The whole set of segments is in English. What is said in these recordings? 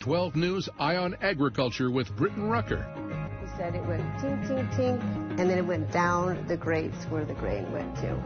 12 News Eye on Agriculture with Britton Rucker. He said it went tink, tink, tink, and then it went down the grades where the grain went to.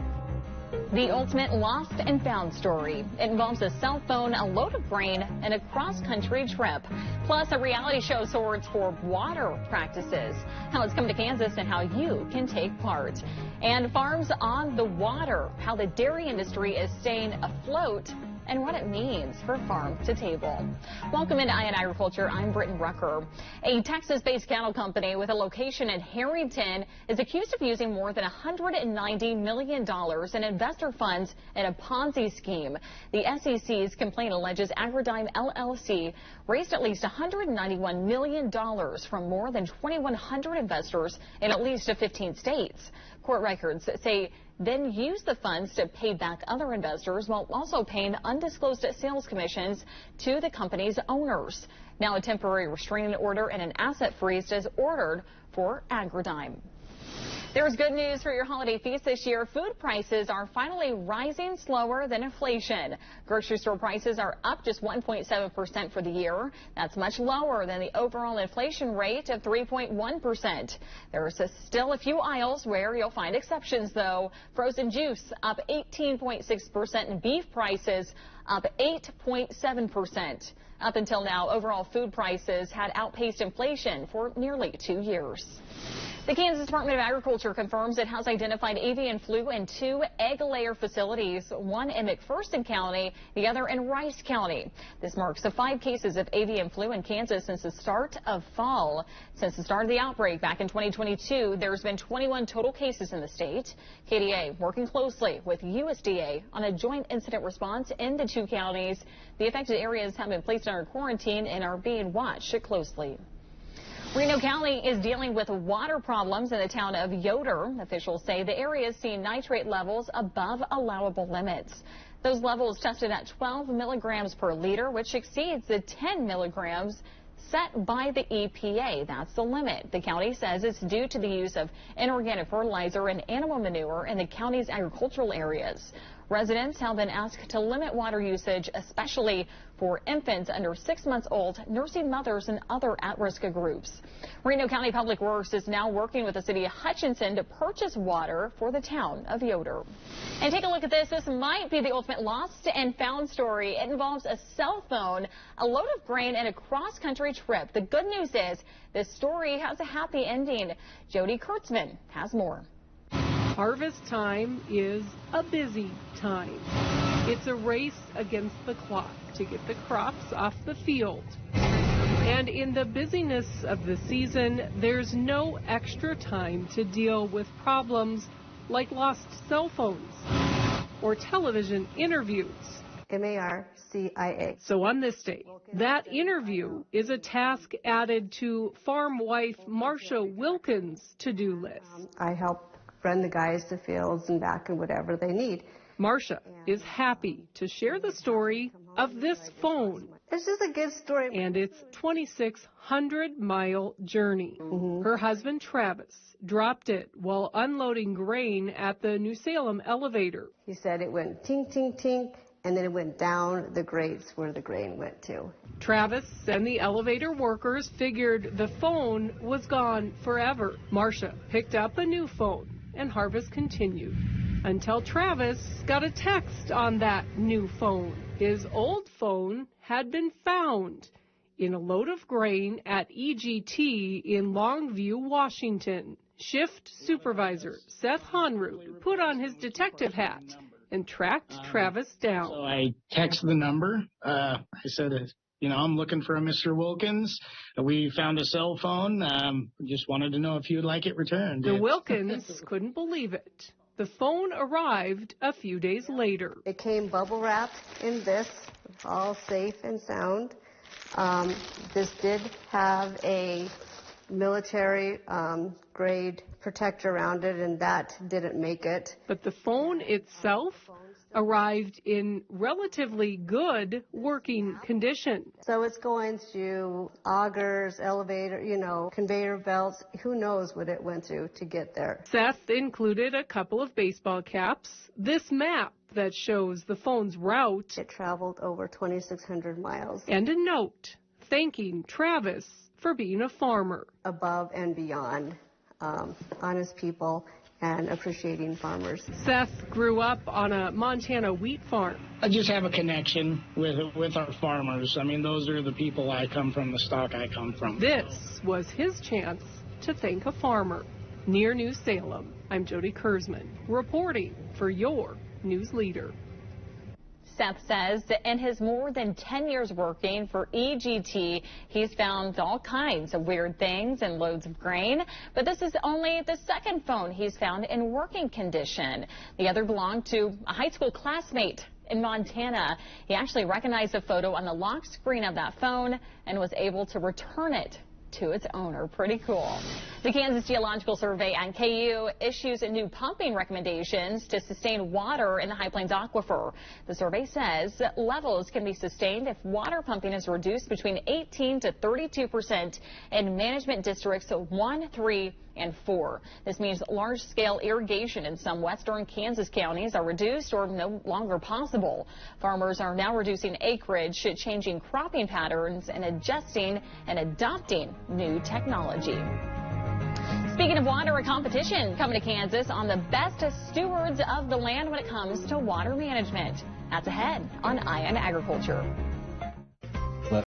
The ultimate lost and found story. It involves a cell phone, a load of grain, and a cross-country trip. Plus, a reality show sorts for water practices. How it's come to Kansas and how you can take part. And farms on the water. How the dairy industry is staying afloat and what it means for farm to table. Welcome into Eye on Agriculture. I'm Britton Rucker. A Texas-based cattle company with a location in Harrington is accused of using more than $190 million in investor funds in a Ponzi scheme. The SEC's complaint alleges Agridyne LLC raised at least $191 million from more than 2,100 investors in at least 15 states. Court records say then used the funds to pay back other investors while also paying undisclosed sales commissions to the company's owners. Now a temporary restraining order and an asset freeze is ordered for Agridyne. There's good news for your holiday feast this year. Food prices are finally rising slower than inflation. Grocery store prices are up just 1.7% for the year. That's much lower than the overall inflation rate of 3.1%. There's still a few aisles where you'll find exceptions, though. Frozen juice up 18.6% and beef prices up 8.7%. Up until now, overall food prices had outpaced inflation for nearly 2 years. The Kansas Department of Agriculture confirms it has identified avian flu in 2 egg layer facilities, one in McPherson County, the other in Rice County. This marks the 5 cases of avian flu in Kansas since the start of fall. Since the start of the outbreak back in 2022, there's been 21 total cases in the state. KDA working closely with USDA on a joint incident response in the 2 counties. The affected areas have been placed under quarantine and are being watched closely. Reno County is dealing with water problems in the town of Yoder. Officials say the area is seeing nitrate levels above allowable limits. Those levels tested at 12 milligrams per liter, which exceeds the 10 milligrams set by the EPA. That's the limit. The county says it's due to the use of inorganic fertilizer and animal manure in the county's agricultural areas. Residents have been asked to limit water usage, especially for infants under 6 months old, nursing mothers, and other at-risk groups. Reno County Public Works is now working with the city of Hutchinson to purchase water for the town of Yoder. And take a look at this. This might be the ultimate lost and found story. It involves a cell phone, a load of grain, and a cross-country trip. The good news is this story has a happy ending. Jody Kurtzman has more. Harvest time is a busy time. It's a race against the clock to get the crops off the field. And in the busyness of the season, there's no extra time to deal with problems like lost cell phones or television interviews. MARCIA. So on this day, that interview is a task added to farm wife Marcia Wilkins' to-do list. I help run the guys to fields and back and whatever they need. Marcia is happy to share the story of this phone. It's just a good story. And its 2,600-mile journey. Her husband, Travis, dropped it while unloading grain at the New Salem elevator. He said it went tink, tink, tink, and then it went down the grades where the grain went to. Travis and the elevator workers figured the phone was gone forever. Marcia picked up a new phone, and harvest continued until Travis got a text on that new phone. His old phone had been found in a load of grain at EGT in Longview, Washington. Shift supervisor Seth Honrud put on his detective hat and tracked Travis down. So I texted the number. I said, I'm looking for a Mr. Wilkins. We found a cell phone. Just wanted to know if you would like it returned. The Wilkins couldn't believe it. The phone arrived a few days later. It came bubble wrapped in this, all safe and sound. This did have a military grade protector around it, and that didn't make it. But the phone itself arrived in relatively good working condition. So it's going through augers, elevator, conveyor belts. Who knows what it went through to get there. Seth included a couple of baseball caps, this map that shows the phone's route. It traveled over 2,600 miles. And a note thanking Travis for being a farmer. Above and beyond, honest people and appreciating farmers. Seth grew up on a Montana wheat farm. I just have a connection with our farmers. I mean, those are the people I come from, the stock I come from. This was his chance to thank a farmer. Near New Salem, I'm Jody Kurzman, reporting for your news leader. Seth says that in his more than 10 years working for EGT, he's found all kinds of weird things and loads of grain. But this is only the second phone he's found in working condition. The other belonged to a high school classmate in Montana. He actually recognized the photo on the lock screen of that phone and was able to return it to its owner. Pretty cool. The Kansas Geological Survey and KU issues new pumping recommendations to sustain water in the High Plains aquifer. The survey says levels can be sustained if water pumping is reduced between 18 to 32% in management districts 1, 3, and 4. This means large-scale irrigation in some western Kansas counties are reduced or no longer possible. Farmers are now reducing acreage, changing cropping patterns, and adjusting and adopting new technology. Speaking of water, a competition coming to Kansas on the best stewards of the land when it comes to water management. That's ahead on Eye on Agriculture.